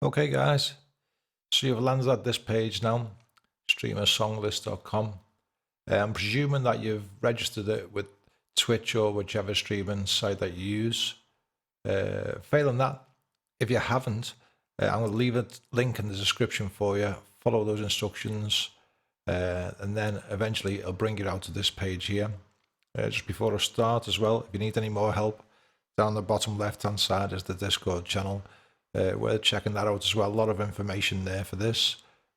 Okay guys, so you've landed at this page now, StreamerSongList.com. I'm presuming that you've registered it with Twitch or whichever streaming site that you use. Failing that, if you haven't, I'm going to leave a link in the description for you. Follow those instructions and then eventually it'll bring you out to this page here. Just before I start as well, if you need any more help, down the bottom left hand side is the Discord channel. We're checking that out as well. A lot of information there for this.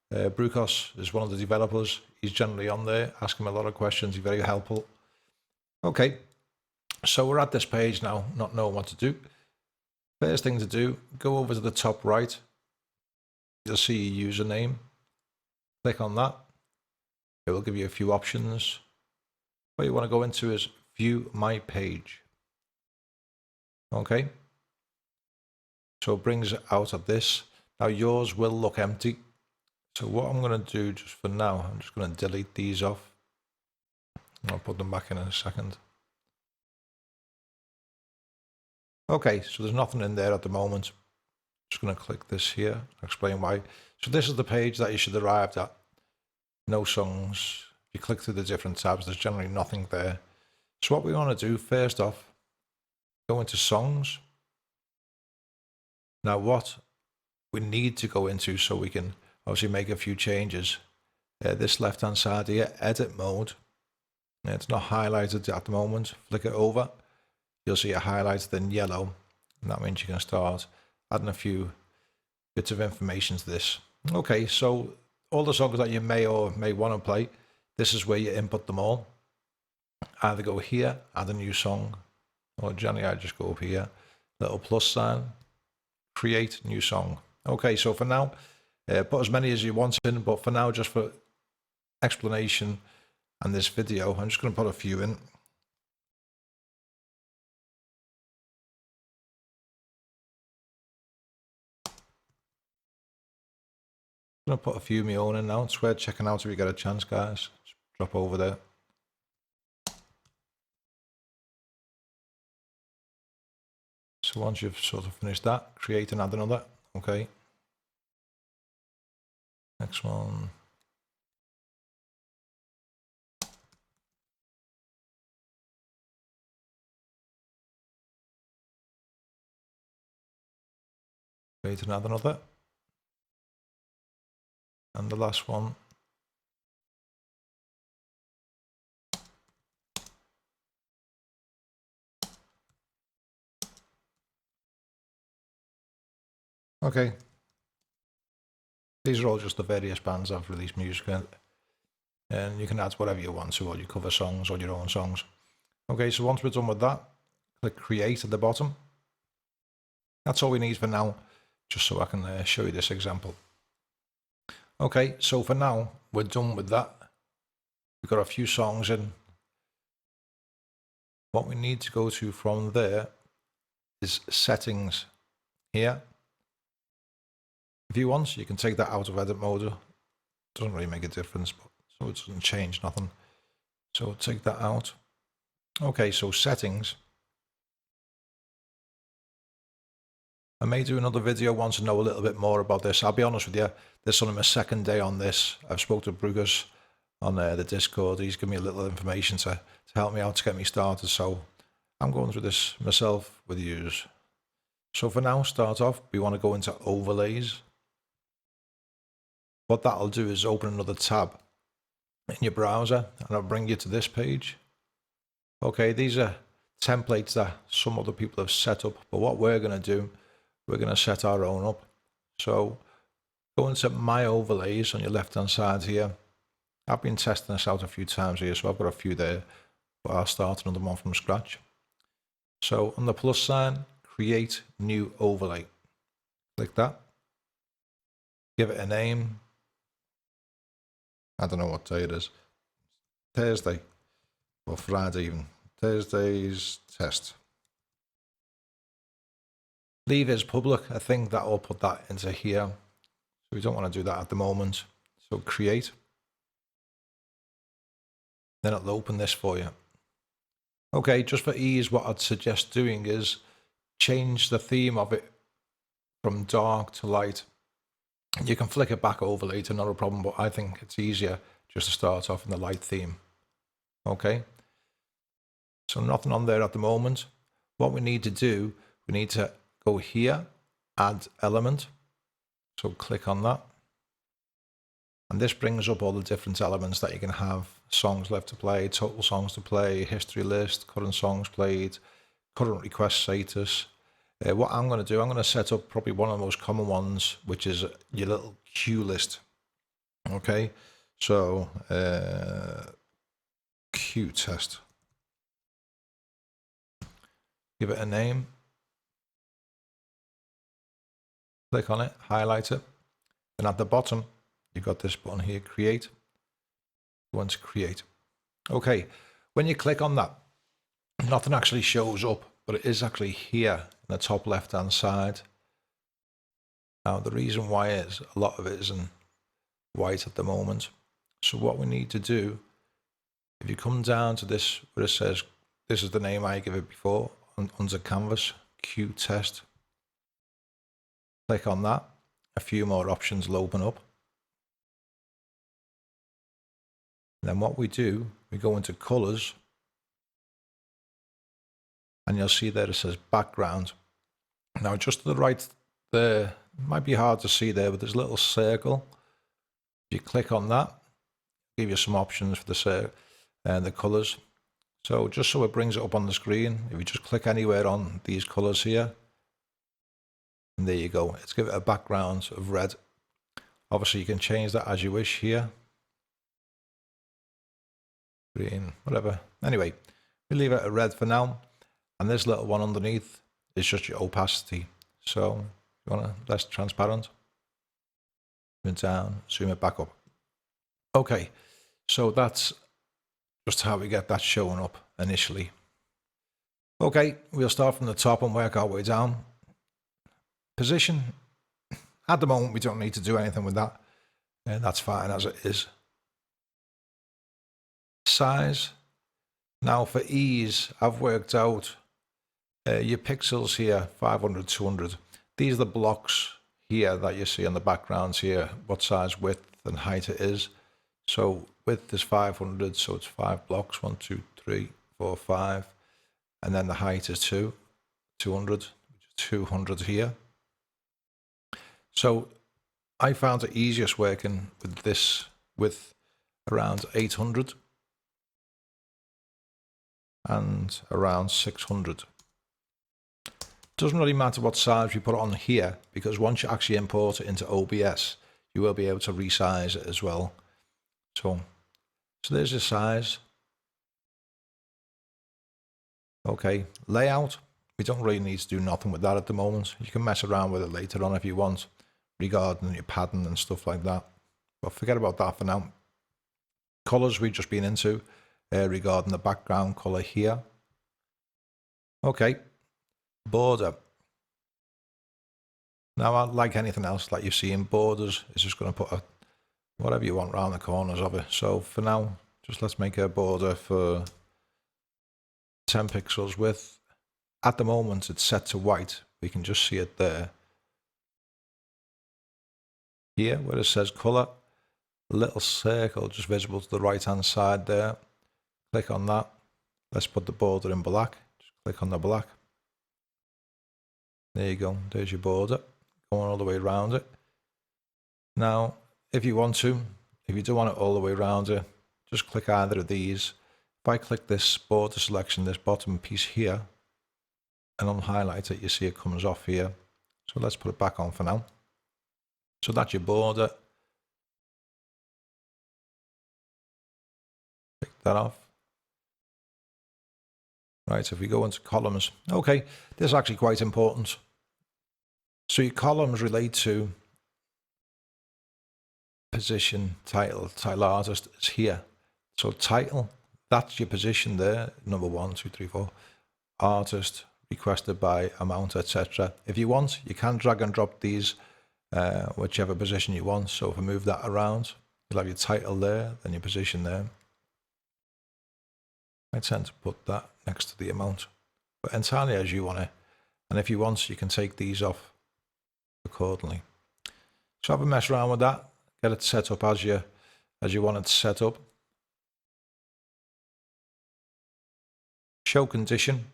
Brukos is one of the developers. He's generally on there, asking me a lot of questions. He's very helpful. Okay, so we're at this page now, not knowing what to do. First thing to do, go over to the top right. You'll see your username. Click on that. It will give you a few options. What you want to go into is view my page. Okay. So it brings it out of this. Now yours will look empty. So what I'm going to do just for now, I'm just going to delete these off. I'll put them back in a second. Okay, so there's nothing in there at the moment. Just going to click this here, explain why. So this is the page that you should arrive at. No songs. If you click through the different tabs, there's generally nothing there. So what we want to do first off, go into songs. Now what we need to go into so we can obviously make a few changes. This left hand side here, edit mode. It's not highlighted at the moment. Flick it over. You'll see it highlighted in yellow. And that means you can start adding a few bits of information to this. Okay, so all the songs that you may or may want to play, this is where you input them all. Either go here, add a new song, or generally I just go up here, little plus sign, create new song. Okay, so for now, put as many as you want in, but for now, just for explanation and this video, I'm just going to put a few in. I'm going to put a few of my own in now. It's worth checking out if you get a chance, guys. Just drop over there. So once you've sort of finished that, create and add another. Okay. Next one. Create and add another. And the last one. Okay. These are all just the various bands I've released music in. And you can add whatever you want to, all your cover songs or your own songs. Okay, so once we're done with that, click create at the bottom. That's all we need for now, just so I can show you this example. Okay, so for now, we're done with that. We've got a few songs in. What we need to go to from there is settings here. If you want, you can take that out of edit mode. Doesn't really make a difference, but so it doesn't change nothing. So take that out. Okay, so settings. I may do another video once I know a little bit more about this. I'll be honest with you, this is only my second day on this. I've spoke to Brukos on the Discord. He's given me a little information to help me out to get me started. So I'm going through this myself with yous. So for now, start off, we want to go into overlays. What that'll do is open another tab in your browser and it'll bring you to this page. Okay, these are templates that some other people have set up, but what we're going to do, we're going to set our own up. So go into my overlays on your left hand side here. I've been testing this out a few times here, so I've got a few there, but I'll start another one from scratch. So on the plus sign, create new overlay. Click that. Give it a name. I don't know what day it is. Thursday or Friday even. Thursday's test. Leave it as public. I think that will put that into here. So we don't want to do that at the moment. So create. Then it'll open this for you. Okay, just for ease, what I'd suggest doing is change the theme of it from dark to light. You can flick it back over later, not a problem, but I think it's easier just to start off in the light theme. Okay, so nothing on there at the moment. What we need to do, we need to go here, add element. So click on that. And this brings up all the different elements that you can have. Songs left to play, total songs to play, history list, current songs played, current request status. What I'm going to do, I'm going to set up probably one of the most common ones, which is your little queue list. Okay, so queue test. Give it a name. Click on it, highlight it. And at the bottom, you've got this button here, create. You want to create. Okay, when you click on that, nothing actually shows up, but it is actually here in the top left hand side. Now the reason why is a lot of it isn't white at the moment. So what we need to do, if you come down to this where it says, this is the name I gave it before, under canvas, queue test. Click on that. A few more options will open up. And then what we do, we go into colors, and you'll see there it says background. Now just to the right there, it might be hard to see there, but there's a little circle. If you click on that, give you some options for the circle and the colors. So just so it brings it up on the screen, if you just click anywhere on these colors here, and there you go. Let's give it a background of red. Obviously you can change that as you wish here. Green, whatever. Anyway, we leave it at red for now. And this little one underneath is just your opacity. So if you want to less transparent, zoom it down, zoom it back up. Okay, so that's just how we get that showing up initially. Okay, we'll start from the top and work our way down. Position. At the moment, we don't need to do anything with that. And that's fine as it is. Size. Now for ease, I've worked out your pixels here, 500, 200. These are the blocks here that you see on the backgrounds here, what size width and height it is. So width is 500, so it's 5 blocks, 1, 2, 3, 4, 5. And then the height is 200, which is 200 here. So I found it easiest working with this with around 800 and around 600. Doesn't really matter what size you put it on here, because once you actually import it into OBS, you will be able to resize it as well. So there's the size. Okay, layout. We don't really need to do nothing with that at the moment. You can mess around with it later on if you want, regarding your padding and stuff like that. But forget about that for now. Colors we've just been into, regarding the background color here. Okay, border. Now, like anything else that you see in borders, it's just going to put whatever you want around the corners of it. So for now, just let's make a border for 10 pixels width. At the moment, it's set to white. We can just see it there. Here, where it says color, a little circle just visible to the right hand side there. Click on that. Let's put the border in black. Just click on the black. There you go. There's your border going all the way around it. Now, if you want to, if you don't want it all the way around it, just click either of these. If I click this border selection, this bottom piece here, and unhighlight it, you see it comes off here. So let's put it back on for now. So that's your border. Take that off. Right, so if we go into columns, okay, this is actually quite important. So your columns relate to position, title artist is here. So title, that's your position there, number 1, 2, 3, 4. Artist, requested by, amount, etc. If you want, you can drag and drop these, whichever position you want. So if I move that around, you'll have your title there, then your position there. I tend to put that next to the amount, but entirely as you want it. And if you want, you can take these off accordingly. So have a mess around with that, get it set up as you want it set up. Show condition.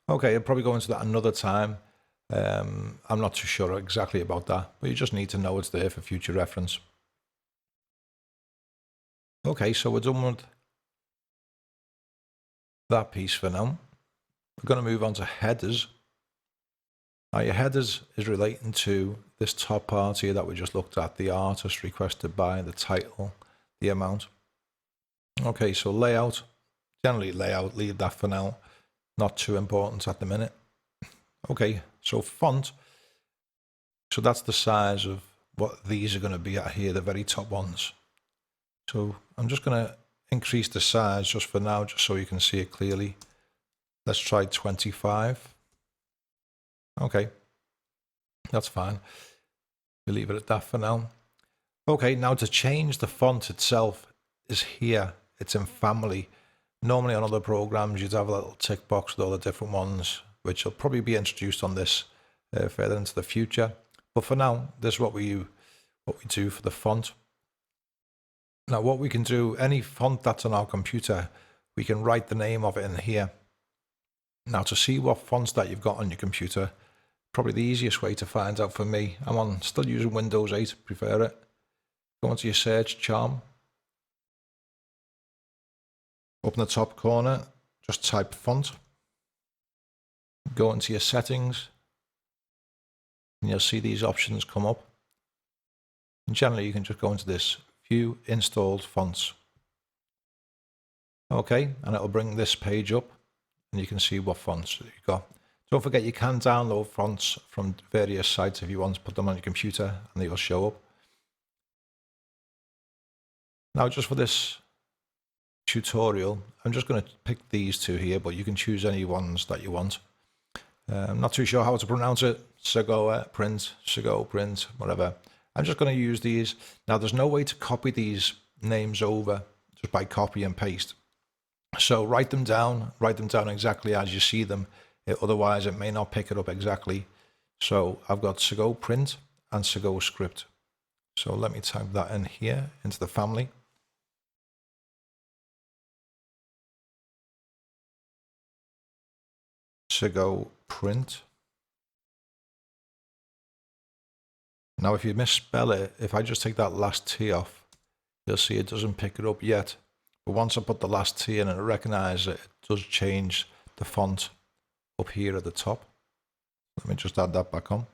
Okay, I'll probably go into that another time. I'm not too sure exactly about that, but you just need to know it's there for future reference. Okay, so we're done with that piece for now. We're going to move on to headers. Now your headers is relating to this top part here that we just looked at, the artist requested by, the title, the amount. Okay, so layout, generally layout, leave that for now. Not too important at the minute. Okay, so font. So that's the size of what these are going to be at here, the very top ones. So I'm just going to increase the size just for now, just so you can see it clearly. Let's try 25. Okay, that's fine. We'll leave it at that for now. Okay, now to change the font itself is here. It's in family. Normally on other programs, you'd have a little tick box with all the different ones, which will probably be introduced on this further into the future. But for now, this is what we do for the font. Now what we can do, any font that's on our computer, we can write the name of it in here. Now to see what fonts that you've got on your computer, probably the easiest way to find out for me, I'm still using Windows 8, prefer it. Go into your search charm. Up in the top corner, just type font. Go into your settings, and you'll see these options come up. And generally, you can just go into this view installed fonts. Okay, and it'll bring this page up, and you can see what fonts you've got. Don't forget, you can download fonts from various sites if you want to put them on your computer, and they will show up. Now, just for this tutorial, I'm just going to pick these two here, but you can choose any ones that you want. I'm not too sure how to pronounce it. Segoe print, whatever. I'm just going to use these. Now, there's no way to copy these names over just by copy and paste. So write them down exactly as you see them. Otherwise, it may not pick it up exactly. So I've got Segoe print and Segoe script. So let me type that in here into the family. Segoe print. Now if you misspell it, if I just take that last T off, you'll see it doesn't pick it up yet. But once I put the last T in and it recognizes it, it does change the font up here at the top. Let me just add that back on.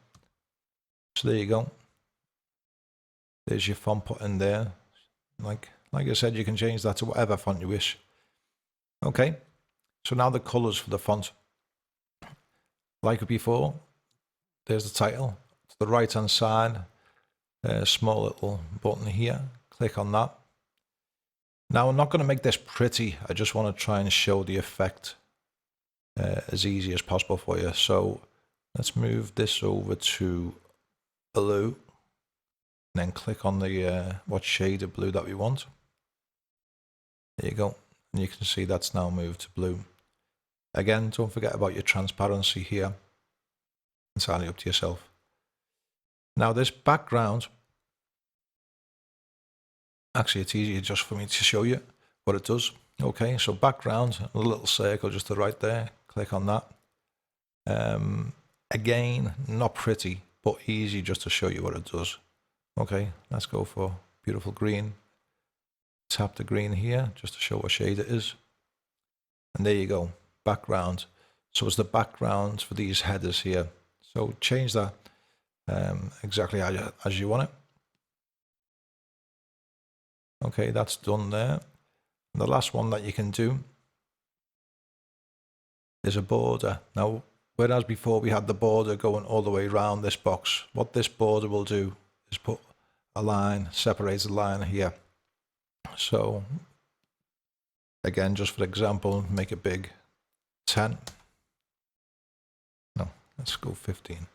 So there you go. There's your font put in there. Like I said, you can change that to whatever font you wish. Okay, so now the colors for the font. Like before, there's the title. To the right hand side, a small little button here. Click on that. Now I'm not going to make this pretty. I just want to try and show the effect as easy as possible for you. So let's move this over to blue. And then click on the what shade of blue that we want. There you go. And you can see that's now moved to blue. Again, don't forget about your transparency here. Entirely up to yourself. Now this background, actually it's easier just for me to show you what it does. Okay, so background, a little circle just to the right there. Click on that. Again, not pretty, but easy just to show you what it does. Okay, let's go for beautiful green. Tap the green here just to show what shade it is. And there you go, background. So it's the background for these headers here. So change that exactly as you want it. Okay, that's done there. And the last one that you can do is a border. Now, whereas before we had the border going all the way around this box, what this border will do is put a line, separated line here. So again, just for example, make it big, 10. No, let's go 15.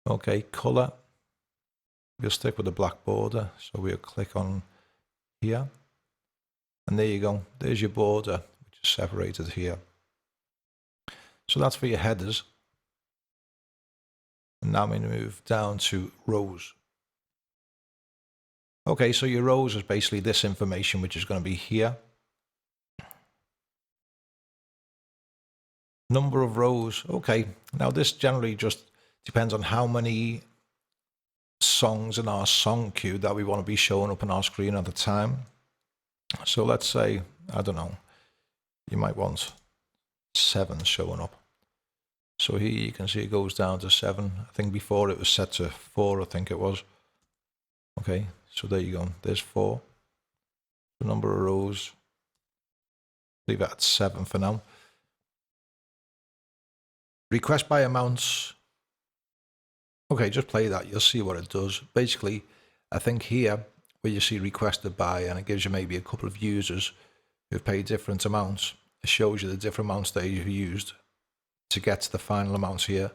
Okay, color. We'll stick with the black border. So we'll click on here. And there you go. There's your border, which is separated here. So that's for your headers. And now we move down to rows. Okay, so your rows is basically this information, which is going to be here. Number of rows. Okay, now this generally just depends on how many songs in our song queue that we want to be showing up on our screen at the time. So let's say, I don't know, you might want 7 showing up. So here you can see it goes down to 7. I think before it was set to 4, I think it was. Okay, so there you go. There's 4. The number of rows. Leave it at 7 for now. Request by amounts. Okay, just play that. You'll see what it does. Basically, I think here where you see requested by, and it gives you maybe a couple of users who've paid different amounts. It shows you the different amounts that you've used to get to the final amounts here.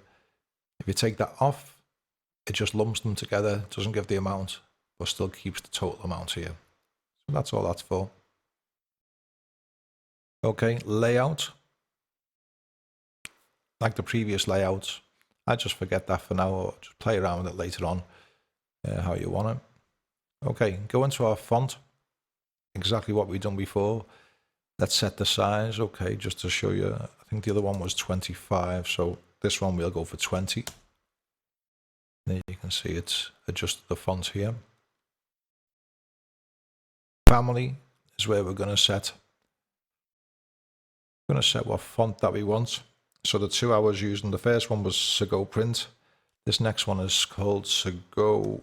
If you take that off, it just lumps them together, doesn't give the amount, but still keeps the total amount here. So that's all that's for. Okay, layout. Like the previous layouts, I just forget that for now, or just play around with it later on, how you want it. Okay, go into our font, exactly what we've done before. Let's set the size, okay, just to show you. I think the other one was 25, so this one we'll go for 20. There you can see it's adjusted the font here. Family is where we're going to set. We're going to set what font that we want. So the 2 I was using, the first one was Sago Print. This next one is called Sago,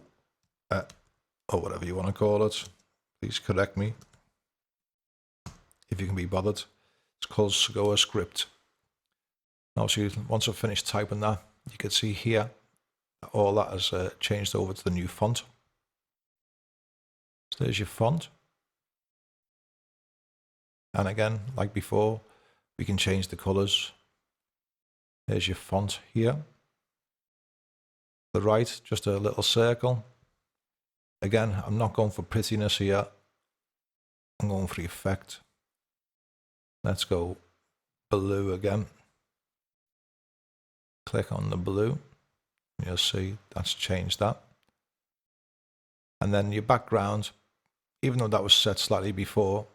or whatever you want to call it. Please correct me if you can be bothered. It's called Sago Script. Now, so once I've finished typing that, you can see here that all that has changed over to the new font. So there's your font. And again, like before, we can change the colors. There's your font here. The right, just a little circle. Again, I'm not going for prettiness here. I'm going for effect. Let's go blue again. Click on the blue. You'll see that's changed that. And then your background, even though that was set slightly before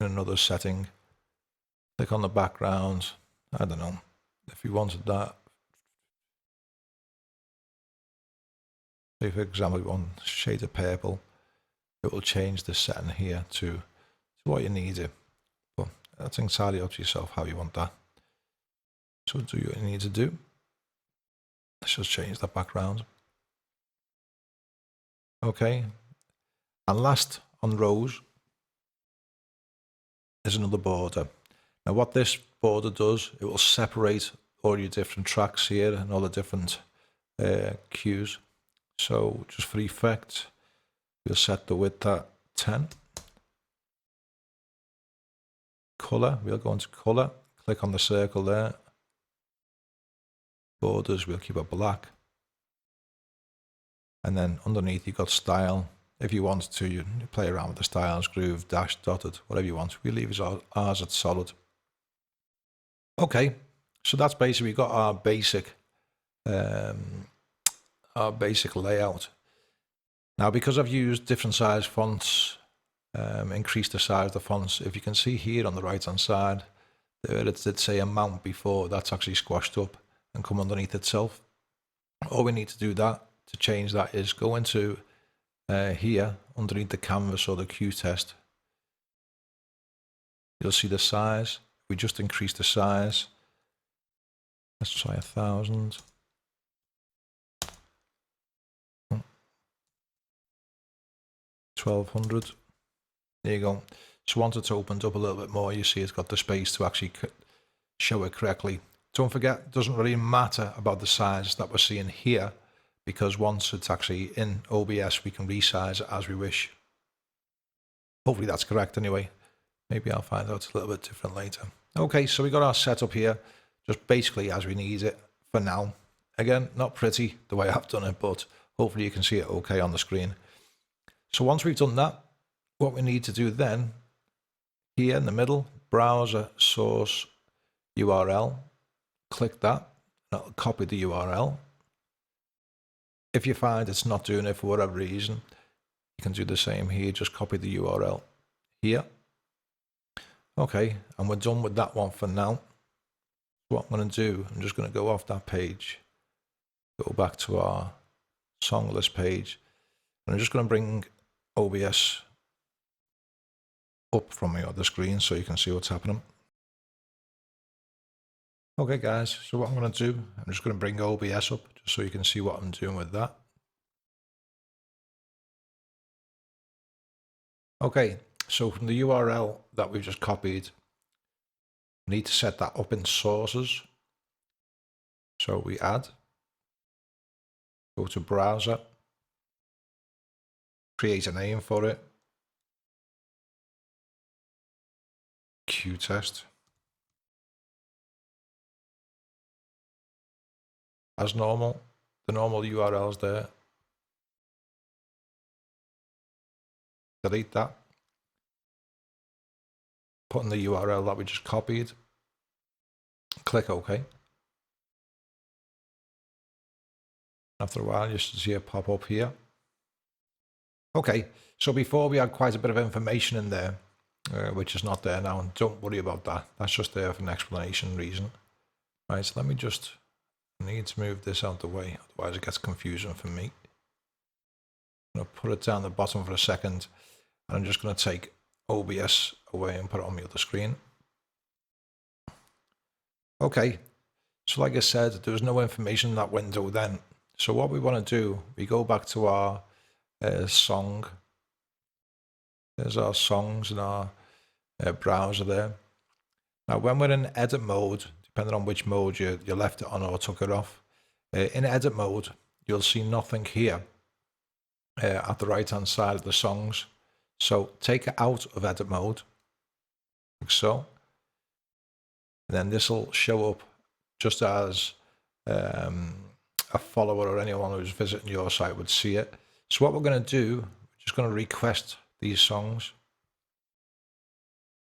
in another setting, click on the background. I don't know. If you wanted that, say for example you want shade of purple, it will change the setting here to what you need it. But that's entirely up to yourself how you want that. So do what you need to do. Let's just change that background. Okay. And last on rows is another border. Now what this border does, it will separate all your different tracks here and all the different cues. So just for effect, we'll set the width at 10. Color, we'll go into color, click on the circle there. Borders, we'll keep it black. And then underneath you've got style. If you want to, you play around with the styles, groove, dash, dotted, whatever you want. We leave ours at solid. Okay, so that's basically, we've got our basic layout. Now, because I've used different size fonts, increased the size of the fonts. If you can see here on the right hand side, there it did say amount before. That's actually squashed up and come underneath itself. All we need to do that to change that is go into here underneath the canvas or the Q test. You'll see the size. We just increase the size. Let's try 1,000. 1,200. There you go. So once it's opened up a little bit more, you see it's got the space to actually show it correctly. Don't forget, it doesn't really matter about the size that we're seeing here, because once it's actually in OBS, we can resize it as we wish. Hopefully that's correct anyway. Maybe I'll find out a little bit different later. Okay, so we got our setup here, just basically as we need it for now. Again, not pretty the way I've done it, but hopefully you can see it okay on the screen. So once we've done that, what we need to do then, here in the middle, browser source URL, click that, that'll copy the URL. If you find it's not doing it for whatever reason, you can do the same here. Just copy the URL here. Okay, and we're done with that one for now. What I'm going to do, I'm just going to go off that page, go back to our song list page, and I'm just going to bring OBS up from the other screen so you can see what's happening. Okay guys, so what I'm going to do, I'm just going to bring OBS up just so you can see what I'm doing with that. Okay, so from the URL that we've just copied, we need to set that up in sources. So we add, go to browser, create a name for it, QTest. As normal, the normal URL's there. Delete that. Put in the URL that we just copied. Click OK. After a while, you should see it pop up here. Okay, so before we had quite a bit of information in there, which is not there now. Don't worry about that. That's just there for an explanation reason. Right, so let me just, I need to move this out the way, otherwise it gets confusing for me. I'm going to put it down the bottom for a second, and I'm just going to take OBS away and put it on the other screen. Okay, so like I said, there was no information in that window then. So what we want to do, we go back to our song. There's our songs in our browser there. Now when we're in edit mode, depending on which mode you left it on or took it off, in edit mode, you'll see nothing here at the right hand side of the songs. So take it out of edit mode, like so. And then this will show up just as a follower or anyone who's visiting your site would see it. So what we're going to do, we're just going to request these songs.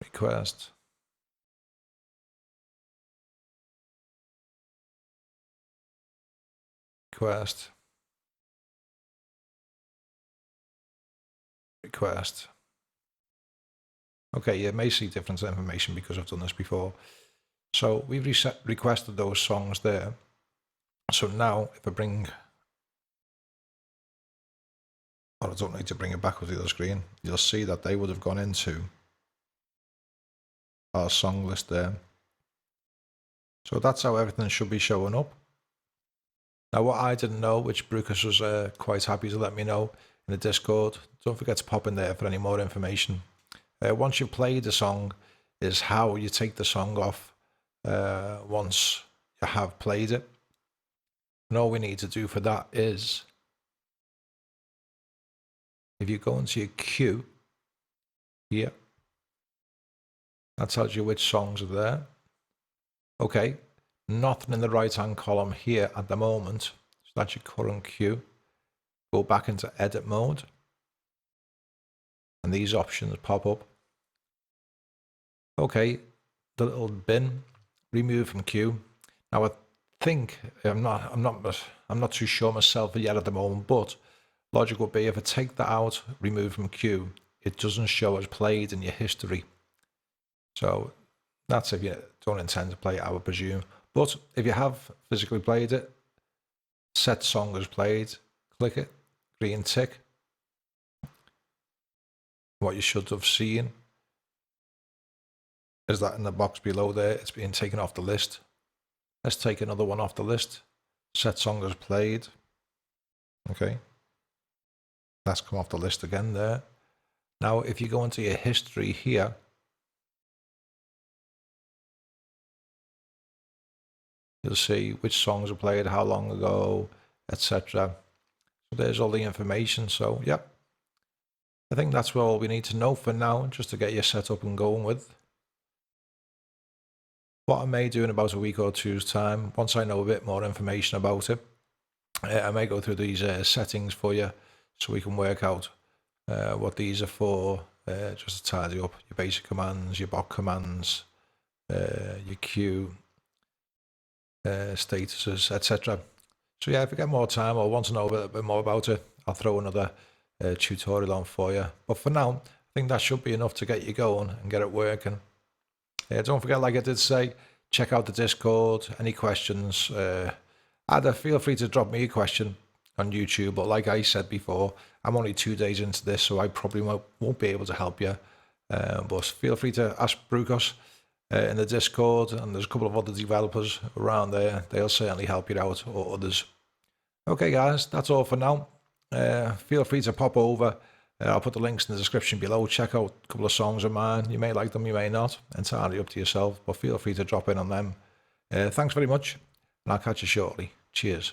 Request. Request. Request. Okay, you may see different information because I've done this before. So we've requested those songs there. So now if I bring, well, I don't need to bring it back with the other screen, you'll see that they would have gone into our song list there. So that's how everything should be showing up. Now what I didn't know, which Brucus was quite happy to let me know in the Discord, don't forget to pop in there for any more information. Once you've played the song is how you take the song off once you have played it. And all we need to do for that is, if you go into your queue here, that tells you which songs are there. Okay, nothing in the right hand column here at the moment, so that's your current queue. Go back into edit mode and these options pop up. Okay, the little bin, remove from queue. Now I think I'm not too sure myself yet at the moment, but logic would be if I take that out, remove from queue, it doesn't show as played in your history. So that's if you don't intend to play it, I would presume. But if you have physically played it, set song as played, click it, green tick. What you should have seen is that in the box below there, it's being taken off the list. Let's take another one off the list. Set song as played. Okay. That's come off the list again there. Now, if you go into your history here, you'll see which songs are played, how long ago, etc. So there's all the information. So, yep. I think that's all we need to know for now, just to get you set up and going with. What I may do in about a week or two's time, once I know a bit more information about it, I may go through these settings for you so we can work out what these are for, just to tidy up your basic commands, your bot commands, your queue, statuses, etc. So yeah, if you get more time or want to know a little bit more about it, I'll throw another tutorial on for you. But for now, I think that should be enough to get you going and get it working. Don't forget, like I did say, check out the Discord. Any questions, either feel free to drop me a question on YouTube, but like I said before, I'm only 2 days into this, so I probably won't be able to help you. But feel free to ask Brukos in the Discord, and there's a couple of other developers around there. They'll certainly help you out, or others. Okay, guys, that's all for now. Feel free to pop over. I'll put the links in the description below. Check out a couple of songs of mine. You may like them, you may not. Entirely up to yourself, but feel free to drop in on them. Thanks very much, and I'll catch you shortly. Cheers.